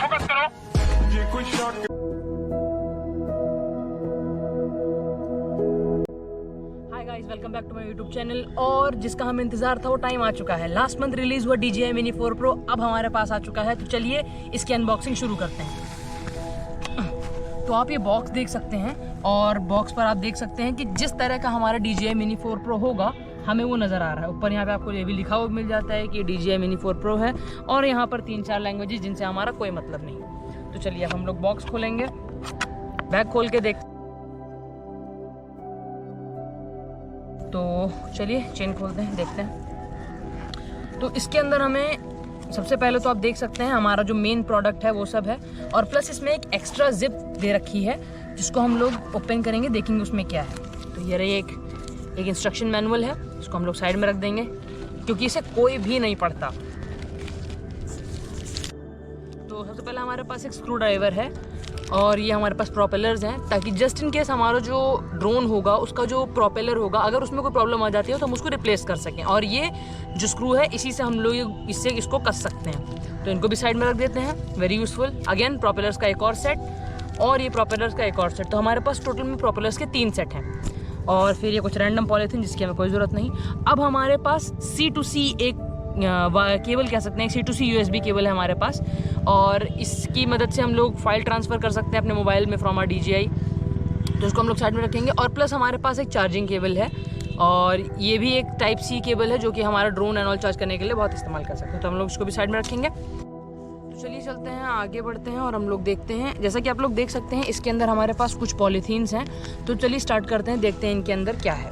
Focus करो। ये कोई shot. Hi guys, welcome back to my YouTube channel. और जिसका हमें इंतजार था वो टाइम आ चुका है। लास्ट मंथ रिलीज हुआ DJI Mini 4 Pro अब हमारे पास आ चुका है। तो चलिए इसकी अनबॉक्सिंग शुरू करते हैं। तो आप ये बॉक्स देख सकते हैं और बॉक्स पर आप देख सकते हैं कि जिस तरह का हमारा DJI Mini 4 Pro होगा हमें वो नज़र आ रहा है। ऊपर यहाँ पे आपको ये भी लिखा हुआ मिल जाता है कि DJI Mini 4 Pro है और यहाँ पर 3-4 लैंग्वेजेस जिनसे हमारा कोई मतलब नहीं। तो चलिए अब हम लोग बॉक्स खोलेंगे, बैग खोल के देख। तो चलिए चेन खोलते हैं, देखते हैं। तो इसके अंदर हमें सबसे पहले तो आप देख सकते हैं हमारा जो मेन प्रोडक्ट है वो सब है और प्लस इसमें एक एक्स्ट्रा जिप दे रखी है जिसको हम लोग ओपन करेंगे, देखेंगे उसमें क्या है। तो ये रही एक इंस्ट्रक्शन मैनुअल है, इसको हम लोग साइड में रख देंगे क्योंकि इसे कोई भी नहीं पढ़ता। तो सबसे पहले हमारे पास एक स्क्रू ड्राइवर है और ये हमारे पास प्रोपेलर्स हैं ताकि जस्ट इन केस हमारा जो ड्रोन होगा उसका जो प्रोपेलर होगा अगर उसमें कोई प्रॉब्लम आ जाती है तो हम उसको रिप्लेस कर सकें। और ये जो स्क्रू है इसी से हम लोग इसको कस सकते हैं। तो इनको भी साइड में रख देते हैं, वेरी यूजफुल। अगेन प्रोपेलर्स का एक और सेट और ये प्रोपेलर्स का एक और सेट। तो हमारे पास टोटल में प्रोपेलर्स के 3 सेट हैं। और फिर ये कुछ रैंडम पॉलीथीन जिसकी हमें कोई ज़रूरत नहीं। अब हमारे पास C2C एक केबल कह सकते हैं, C2C USB केबल है हमारे पास और इसकी मदद से हम लोग फाइल ट्रांसफ़र कर सकते हैं अपने मोबाइल में फ्रॉम आवर DJI। तो इसको हम लोग साइड में रखेंगे। और प्लस हमारे पास एक चार्जिंग केबल है और ये भी एक टाइप C केबल है जो कि हमारा ड्रोन एंड ऑल चार्ज करने के लिए बहुत इस्तेमाल कर सकते हैं। तो हम लोग इसको भी साइड में रखेंगे। तो चलिए चलते हैं, आगे बढ़ते हैं और हम लोग देखते हैं। जैसा कि आप लोग देख सकते हैं इसके अंदर हमारे पास कुछ पॉलीथीन्स हैं। तो चलिए स्टार्ट करते हैं, देखते हैं इनके अंदर क्या है।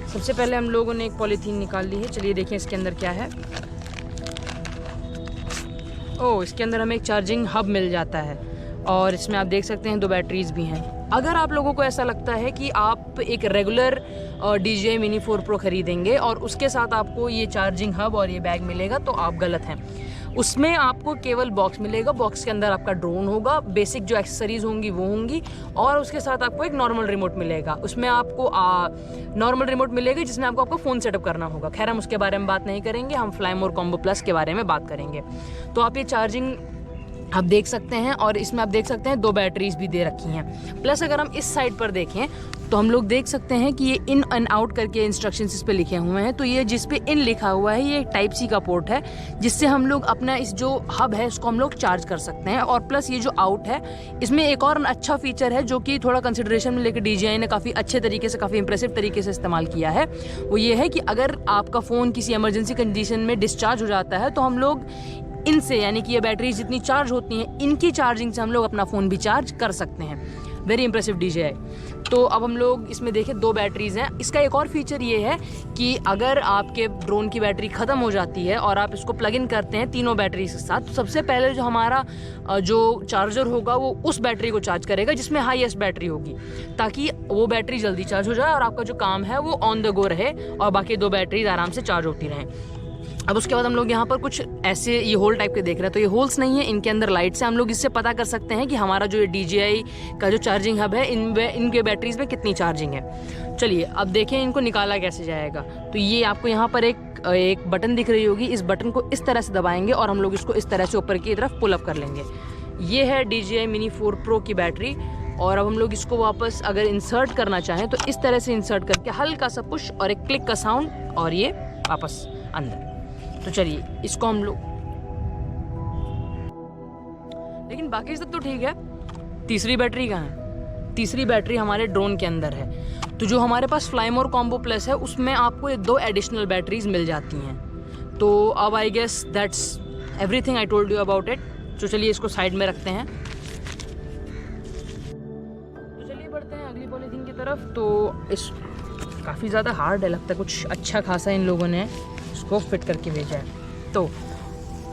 सबसे पहले हम लोगों ने एक पॉलीथीन निकाल ली है। चलिए देखिए इसके अंदर क्या है। ओह, इसके अंदर हमें एक चार्जिंग हब मिल जाता है और इसमें आप देख सकते हैं 2 बैटरीज भी हैं। अगर आप लोगों को ऐसा लगता है कि आप एक रेगुलर DJI Mini 4 Pro खरीदेंगे और उसके साथ आपको ये चार्जिंग हब और ये बैग मिलेगा तो आप गलत हैं। उसमें आपको केवल बॉक्स मिलेगा, बॉक्स के अंदर आपका ड्रोन होगा, बेसिक जो एक्सेसरीज होंगी वो होंगी और उसके साथ आपको एक नॉर्मल रिमोट मिलेगा। उसमें आपको नॉर्मल रिमोट मिलेगी जिसमें आपको फ़ोन सेटअप करना होगा। खैर हम उसके बारे में बात नहीं करेंगे, हम फ्लाई मोर कॉम्बो प्लस के बारे में बात करेंगे। तो आप ये चार्जिंग आप देख सकते हैं और इसमें आप देख सकते हैं 2 बैटरीज भी दे रखी हैं। प्लस अगर हम इस साइड पर देखें तो हम लोग देख सकते हैं कि ये इन एंड आउट करके इंस्ट्रक्शंस इस पे लिखे हुए हैं। तो ये जिस पे इन लिखा हुआ है ये एक टाइप C का पोर्ट है जिससे हम लोग अपना इस जो हब है इसको हम लोग चार्ज कर सकते हैं। और प्लस ये जो आउट है इसमें एक और अच्छा फीचर है जो कि थोड़ा कंसिडरेशन में लेकर DJI ने काफ़ी अच्छे तरीके से, काफ़ी इंप्रेसिव तरीके से इस्तेमाल किया है। वो ये है कि अगर आपका फ़ोन किसी इमरजेंसी कंडीशन में डिस्चार्ज हो जाता है तो हम लोग इनसे, यानी कि ये बैटरीज जितनी चार्ज होती हैं इनकी चार्जिंग से हम लोग अपना फ़ोन भी चार्ज कर सकते हैं। Very impressive DJI। तो अब हम लोग इसमें देखें 2 बैटरीज हैं। इसका एक और फीचर ये है कि अगर आपके ड्रोन की बैटरी ख़त्म हो जाती है और आप इसको प्लग इन करते हैं तीनों बैटरीज के साथ, तो सबसे पहले जो हमारा जो चार्जर होगा वो उस बैटरी को चार्ज करेगा जिसमें हाईएस्ट बैटरी होगी ताकि वो बैटरी जल्दी चार्ज हो जाए और आपका जो काम है वो ऑन द गो रहे और बाकी 2 बैटरीज आराम से चार्ज होती रहें। अब उसके बाद हम लोग यहाँ पर कुछ ऐसे ये होल टाइप के देख रहे हैं। तो ये होल्स नहीं है, इनके अंदर लाइट्स हैं। हम लोग इससे पता कर सकते हैं कि हमारा जो ये DJI का जो चार्जिंग हब है इनके बैटरीज में कितनी चार्जिंग है। चलिए अब देखें इनको निकाला कैसे जाएगा। तो ये आपको यहाँ पर एक बटन दिख रही होगी, इस बटन को इस तरह से दबाएंगे और हम लोग इसको इस तरह से ऊपर की तरफ पुल अप कर लेंगे। ये है DJI Mini 4 Pro की बैटरी। और अब हम लोग इसको वापस अगर इंसर्ट करना चाहें तो इस तरह से इंसर्ट करके हल्का सा पुश और एक क्लिक का साउंड और ये वापस अंदर। तो चलिए इसको हम लोग, लेकिन बाकी सब तो ठीक है। तीसरी बैटरी कहाँ है? तीसरी बैटरी हमारे ड्रोन के अंदर है। तो जो हमारे पास फ्लाई मोर कॉम्बो प्लस है उसमें आपको ये 2 एडिशनल बैटरीज मिल जाती हैं। तो अब I guess that's everything I told you about it. तो चलिए इसको साइड में रखते हैं। तो चलिए बढ़ते हैं अगली पॉलीथीन की तरफ। तो इस काफ़ी ज़्यादा हार्ड है, लगता है कुछ अच्छा खासा इन लोगों ने इसको फिट करके भेजा है। तो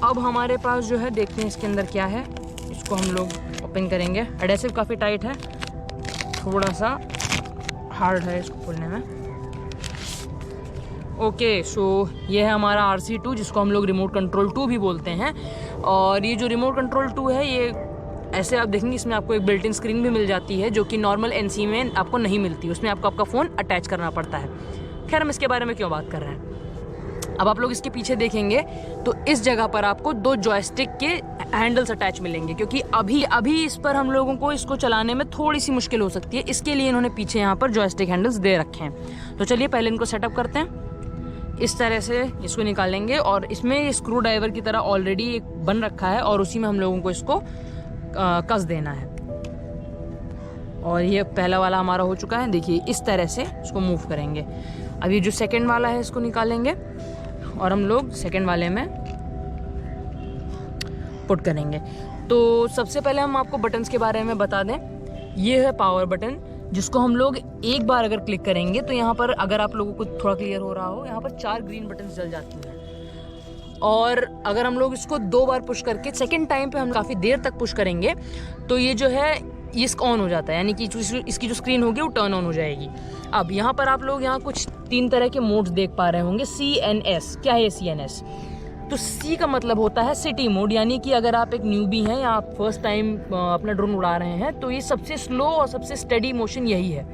अब हमारे पास जो है देखते हैं इसके अंदर क्या है। इसको हम लोग ओपन करेंगे। एडेसिव काफ़ी टाइट है, थोड़ा सा हार्ड है इसको खोलने में। ओके, सो ये है हमारा RC2 जिसको हम लोग रिमोट कंट्रोल 2 भी बोलते हैं। और ये जो रिमोट कंट्रोल 2 है ये ऐसे आप देखेंगे इसमें आपको एक बिल्ट इन स्क्रीन भी मिल जाती है जो कि नॉर्मल NC में आपको नहीं मिलती। उसमें आपको आपका फ़ोन अटैच करना पड़ता है। खैर हम इसके बारे में क्यों बात कर रहे हैं। अब आप लोग इसके पीछे देखेंगे तो इस जगह पर आपको 2 जॉयस्टिक के हैंडल्स अटैच मिलेंगे, क्योंकि अभी इस पर हम लोगों को इसको चलाने में थोड़ी सी मुश्किल हो सकती है, इसके लिए इन्होंने पीछे यहाँ पर जॉयस्टिक हैंडल्स दे रखे हैं। तो चलिए पहले इनको सेटअप करते हैं। इस तरह से इसको निकालेंगे और इसमें स्क्रू ड्राइवर की तरह ऑलरेडी एक बन रखा है और उसी में हम लोगों को इसको कस देना है। और ये पहला वाला हमारा हो चुका है। देखिए इस तरह से इसको मूव करेंगे। अब ये जो सेकंड वाला है इसको निकालेंगे और हम लोग सेकंड वाले में पुट करेंगे। तो सबसे पहले हम आपको बटन्स के बारे में बता दें। ये है पावर बटन, जिसको हम लोग एक बार अगर क्लिक करेंगे तो यहाँ पर, अगर आप लोगों को थोड़ा क्लियर हो रहा हो, यहाँ पर 4 ग्रीन बटन्स जल जाती हैं। और अगर हम लोग इसको 2 बार पुश करके सेकंड टाइम पे हम काफ़ी देर तक पुश करेंगे तो ये जो है ये ऑन हो जाता है, यानी कि इसकी जो स्क्रीन होगी वो टर्न ऑन हो जाएगी। अब यहाँ पर आप लोग यहाँ कुछ 3 तरह के मोड्स देख पा रहे होंगे। CNS, क्या है CNS? तो C का मतलब होता है सिटी मोड, यानी कि अगर आप एक न्यूबी हैं या आप फर्स्ट टाइम अपना ड्रोन उड़ा रहे हैं तो ये सबसे स्लो और सबसे स्टेडी मोशन यही है।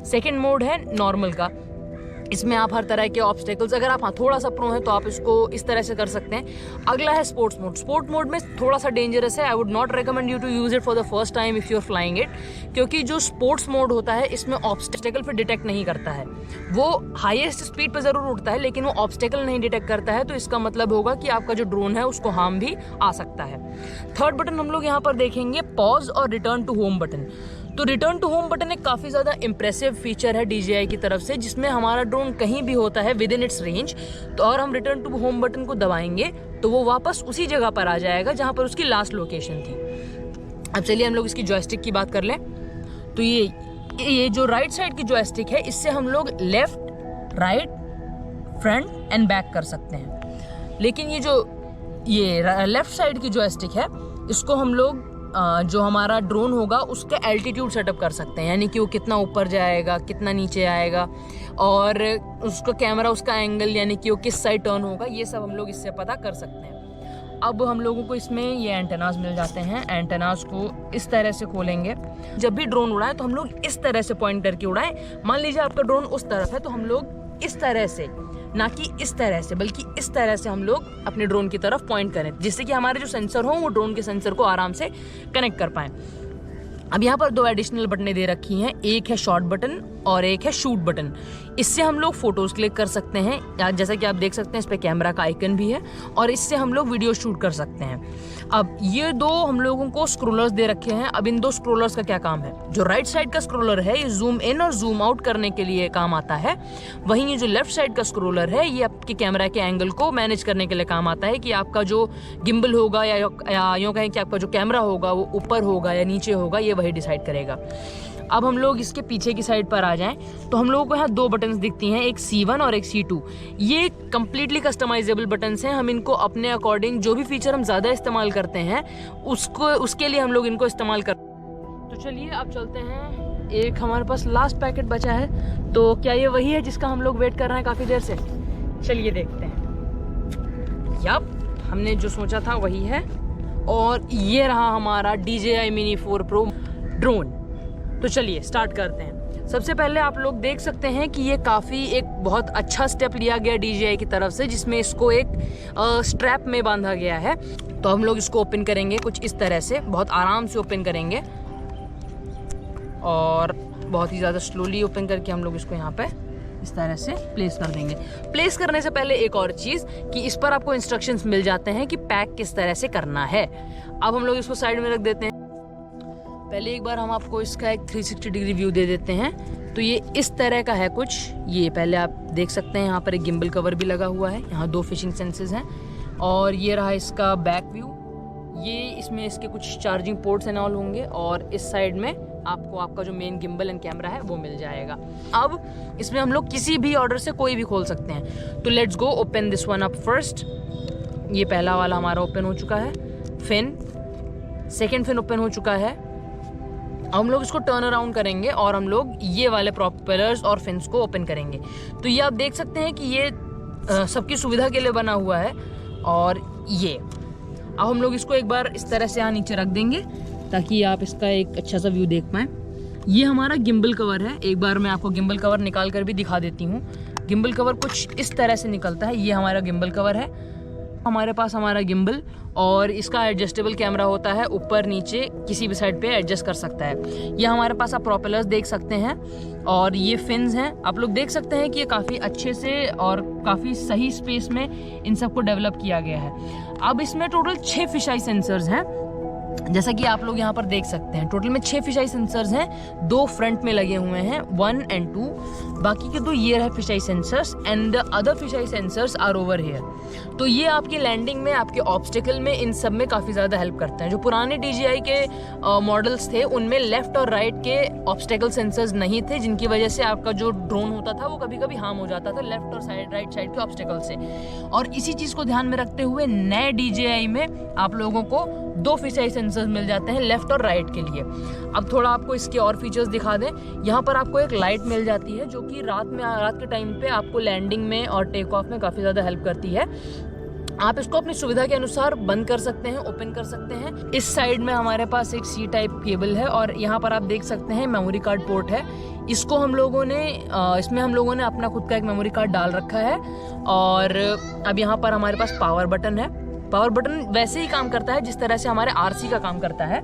सेकेंड मोड है नॉर्मल का, इसमें आप हर तरह के ऑब्स्टेकल्स, अगर आप थोड़ा सा प्रो हैं तो आप इसको इस तरह से कर सकते हैं। अगला है स्पोर्ट्स मोड। स्पोर्ट मोड में थोड़ा सा डेंजरस है, I would not recommend you to use it for the first time if you are flying it, क्योंकि जो स्पोर्ट्स मोड होता है इसमें ऑब्स्टेकल फिर डिटेक्ट नहीं करता है। वो हाईएस्ट स्पीड पर जरूर उड़ता है लेकिन वो ऑब्स्टेकल नहीं डिटेक्ट करता है, तो इसका मतलब होगा कि आपका जो ड्रोन है उसको हार्म भी आ सकता है। थर्ड बटन हम लोग यहाँ पर देखेंगे पॉज और रिटर्न टू होम बटन। तो रिटर्न टू होम बटन एक काफ़ी ज़्यादा इंप्रेसिव फीचर है DJI की तरफ से, जिसमें हमारा ड्रोन कहीं भी होता है विद इन इट्स रेंज, तो और हम रिटर्न टू होम बटन को दबाएंगे तो वो वापस उसी जगह पर आ जाएगा जहाँ पर उसकी लास्ट लोकेशन थी। अब चलिए हम लोग इसकी जॉयस्टिक की बात कर लें। तो ये जो राइट साइड की जॉयस्टिक है, इससे हम लोग left, right, front end back कर सकते हैं। लेकिन ये लेफ्ट साइड की जॉयस्टिक है, इसको हम लोग जो हमारा ड्रोन होगा उसके एल्टीट्यूड सेटअप कर सकते हैं, यानी कि वो कितना ऊपर जाएगा, कितना नीचे आएगा, और उसका कैमरा, उसका एंगल, यानी कि वो किस साइड टर्न होगा, ये सब हम लोग इससे पता कर सकते हैं। अब हम लोगों को इसमें ये एंटेनास मिल जाते हैं। एंटेनास को इस तरह से खोलेंगे। जब भी ड्रोन उड़ाएं तो हम लोग इस तरह से पॉइंट करके उड़ाएं। मान लीजिए आपका ड्रोन उस तरफ है तो हम लोग इस तरह से, ना कि इस तरह से, बल्कि इस तरह से हम लोग अपने ड्रोन की तरफ पॉइंट करें, जिससे कि हमारे जो सेंसर हो वो ड्रोन के सेंसर को आराम से कनेक्ट कर पाएं। अब यहाँ पर 2 एडिशनल बटनें दे रखी हैं, एक है शॉट बटन और एक है शूट बटन। इससे हम लोग फोटोज क्लिक कर सकते हैं, जैसा कि आप देख सकते हैं इस पे कैमरा का आइकन भी है, और इससे हम लोग वीडियो शूट कर सकते हैं। अब ये 2 हम लोगों को स्क्रोलर्स दे रखे हैं। अब इन 2 स्क्रोलर्स का क्या काम है? जो राइट साइड का स्क्रोलर है ये जूम इन और जूम आउट करने के लिए काम आता है, वहीं ये जो लेफ्ट साइड का स्क्रोलर है ये आपके कैमरा के एंगल को मैनेज करने के लिए काम आता है, कि आपका जो गिम्बल होगा या यूँ कहें कि आपका जो कैमरा होगा वो ऊपर होगा या नीचे होगा, ये वही डिसाइड करेगा। अब हम लोग इसके पीछे की साइड पर आ जाएं तो हम लोगों को यहाँ 2 बटन्स दिखती हैं, एक C1 और एक C2। ये कम्प्लीटली कस्टमाइजेबल बटन्स हैं। हम इनको अपने अकॉर्डिंग, जो भी फीचर हम ज़्यादा इस्तेमाल करते हैं उसके लिए हम लोग इनको इस्तेमाल कर। तो चलिए अब चलते हैं। एक हमारे पास लास्ट पैकेट बचा है, तो क्या ये वही है जिसका हम लोग वेट कर रहे हैं काफ़ी देर से? चलिए देखते हैं। यप, हमने जो सोचा था वही है, और ये रहा हमारा DJI Mini 4 Pro ड्रोन। तो चलिए स्टार्ट करते हैं। सबसे पहले आप लोग देख सकते हैं कि ये काफ़ी एक बहुत अच्छा स्टेप लिया गया DJI की तरफ से, जिसमें इसको एक स्ट्रैप में बांधा गया है। तो हम लोग इसको ओपन करेंगे कुछ इस तरह से, बहुत आराम से ओपन करेंगे और बहुत ही ज़्यादा स्लोली ओपन करके हम लोग इसको यहाँ पे इस तरह से प्लेस कर देंगे। प्लेस करने से पहले एक और चीज़ कि इस पर आपको इंस्ट्रक्शंस मिल जाते हैं कि पैक किस तरह से करना है। अब हम लोग इसको साइड में रख देते हैं। पहले एक बार हम आपको इसका एक 360 डिग्री व्यू दे देते हैं। तो ये इस तरह का है कुछ। ये पहले आप देख सकते हैं, यहाँ पर एक गिम्बल कवर भी लगा हुआ है, यहाँ 2 फिशिंग सेंसेस हैं, और ये रहा इसका बैक व्यू। ये इसमें इसके कुछ चार्जिंग पोर्ट्स एंड ऑल होंगे, और इस साइड में आपको आपका जो मेन गिम्बल एंड कैमरा है वो मिल जाएगा। अब इसमें हम लोग किसी भी ऑर्डर से कोई भी खोल सकते हैं। तो let's go open this one up first. ये पहला वाला हमारा ओपन हो चुका है फिन, सेकेंड फिन ओपन हो चुका है। अब हम लोग इसको टर्न अराउंड करेंगे और हम लोग ये वाले प्रोपेलर्स और फिन्स को ओपन करेंगे। तो ये आप देख सकते हैं कि ये सबकी सुविधा के लिए बना हुआ है। और ये अब हम लोग इसको एक बार इस तरह से यहाँ नीचे रख देंगे ताकि आप इसका एक अच्छा सा व्यू देख पाएँ। ये हमारा गिम्बल कवर है। एक बार मैं आपको गिम्बल कवर निकाल कर भी दिखा देती हूँ। गिम्बल कवर कुछ इस तरह से निकलता है। ये हमारा गिम्बल कवर है, हमारे पास हमारा गिम्बल, और इसका एडजस्टेबल कैमरा होता है, ऊपर नीचे किसी भी साइड पे एडजस्ट कर सकता है। ये हमारे पास आप प्रोपेलर्स देख सकते हैं, और ये फिन्स हैं। आप लोग देख सकते हैं कि ये काफ़ी अच्छे से और काफ़ी सही स्पेस में इन सबको डेवलप किया गया है। अब इसमें टोटल 6 फिश आई सेंसर्स हैं, जैसा कि आप लोग यहाँ पर देख सकते हैं। टोटल में 6 फिश आई सेंसर्स हैं, 2 फ्रंट में लगे हुए हैं, 1 and 2, बाकी के 2 ये रहे fish eye sensors, and the other fish eye sensors are over here. तो ये आपकी लैंडिंग में, आपके ऑब्स्टिकल में, इन सब में काफ़ी ज़्यादा हेल्प करते हैं। जो पुराने DJI के मॉडल्स थे उनमें लेफ्ट और राइट के ऑब्स्टिकल सेंसर्स नहीं थे, जिनकी वजह से आपका जो ड्रोन होता था वो कभी कभी हार्म हो जाता था लेफ्ट और राइट साइड के ऑब्स्टिकल से। और इसी चीज़ को ध्यान में रखते हुए नए DJI में आप लोगों को 2 फिश आई सेंसर्स मिल जाते हैं लेफ्ट और राइट के लिए। अब थोड़ा आपको इसके और फीचर्स दिखा दें। यहाँ पर आपको एक लाइट मिल जाती है जो कि रात के टाइम पे आपको लैंडिंग में और टेक ऑफ में काफ़ी ज़्यादा हेल्प करती है। आप इसको अपनी सुविधा के अनुसार बंद कर सकते हैं, ओपन कर सकते हैं। इस साइड में हमारे पास एक C टाइप केबल है, और यहाँ पर आप देख सकते हैं मेमोरी कार्ड पोर्ट है। इसको हम लोगों ने इसमें हम लोगों ने अपना खुद का एक मेमोरी कार्ड डाल रखा है। और अब यहाँ पर हमारे पास पावर बटन है। पावर बटन वैसे ही काम करता है जिस तरह से हमारे RC का काम करता है।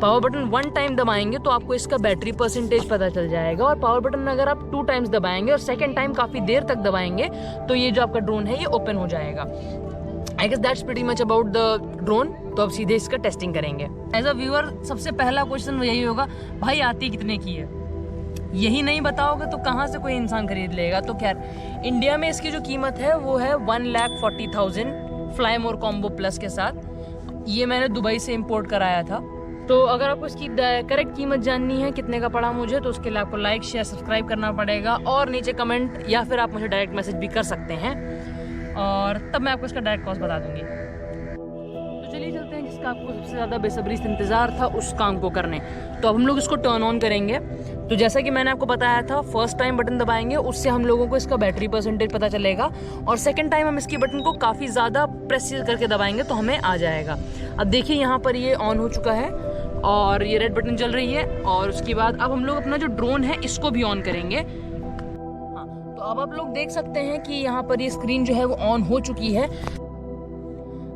पावर बटन 1 टाइम दबाएंगे तो आपको इसका बैटरी परसेंटेज पता चल जाएगा, और पावर बटन अगर आप 2 टाइम्स दबाएंगे और सेकंड टाइम काफ़ी देर तक दबाएंगे तो ये जो आपका ड्रोन है ये ओपन हो जाएगा। I guess that's pretty much about the drone. तो अब सीधे इसका टेस्टिंग करेंगे। एज अ व्यूअर सबसे पहला क्वेश्चन यही होगा, भाई आती कितने की है? यही नहीं बताओगे तो कहाँ से कोई इंसान खरीद लेगा? तो खैर, इंडिया में इसकी जो कीमत है वो है 1,40,000 फ्लाई मोर कॉम्बो प्लस के साथ। ये मैंने दुबई से इंपोर्ट कराया था। तो अगर आपको इसकी करेक्ट कीमत जाननी है कितने का पड़ा मुझे, तो उसके लिए आपको लाइक शेयर सब्सक्राइब करना पड़ेगा, और नीचे कमेंट या फिर आप मुझे डायरेक्ट मैसेज भी कर सकते हैं, और तब मैं आपको इसका डायरेक्ट कॉस्ट बता दूंगी। तो चलिए चलते हैं जिसका आपको सबसे ज़्यादा बेसब्री से इंतज़ार था उस काम को करने। तो अब हम लोग इसको टर्न ऑन करेंगे। तो जैसा कि मैंने आपको बताया था, फर्स्ट टाइम बटन दबाएंगे उससे हम लोगों को इसका बैटरी परसेंटेज पता चलेगा, और सेकंड टाइम हम इसकी बटन को काफ़ी ज़्यादा प्रेस करके दबाएंगे तो हमें आ जाएगा। अब देखिए यहाँ पर ये ऑन हो चुका है और ये रेड बटन चल रही है, और उसके बाद अब हम लोग अपना जो ड्रोन है इसको भी ऑन करेंगे। हाँ, तो अब आप लोग देख सकते हैं कि यहाँ पर ये स्क्रीन जो है वो ऑन हो चुकी है।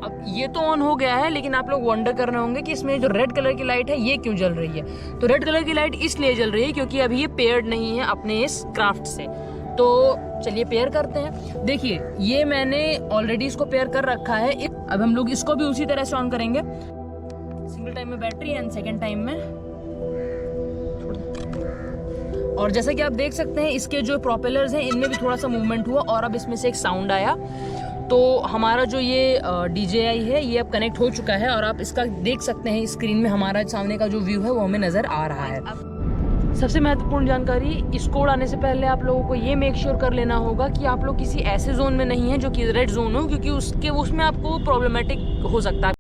अब ये तो ऑन हो गया है, लेकिन आप लोग वंडर कर रहे होंगे कि इसमें जो रेड कलर की लाइट है ये क्यों जल रही है। तो रेड कलर की लाइट इसलिए जल रही है क्योंकि अभी ये पेयर्ड नहीं है अपने इस क्राफ्ट से। तो चलिए पेयर करते हैं। देखिए ये मैंने ऑलरेडी इसको पेयर कर रखा है। अब हम लोग इसको भी उसी तरह से ऑन करेंगे, सिंगल टाइम में बैटरी एंड सेकेंड टाइम में। और जैसा कि आप देख सकते हैं इसके जो प्रोपेलर्स हैं इनमें भी थोड़ा सा मूवमेंट हुआ, और अब इसमें से एक साउंड आया। तो हमारा जो ये DJI है ये अब कनेक्ट हो चुका है, और आप इसका देख सकते हैं स्क्रीन में हमारा सामने का जो व्यू है वो हमें नज़र आ रहा है। सबसे महत्वपूर्ण जानकारी, इस कोड आने से पहले आप लोगों को ये मेक श्योर कर लेना होगा कि आप लोग किसी ऐसे जोन में नहीं है जो कि रेड जोन हो, क्योंकि उसमें आपको प्रॉब्लमेटिक हो सकता है।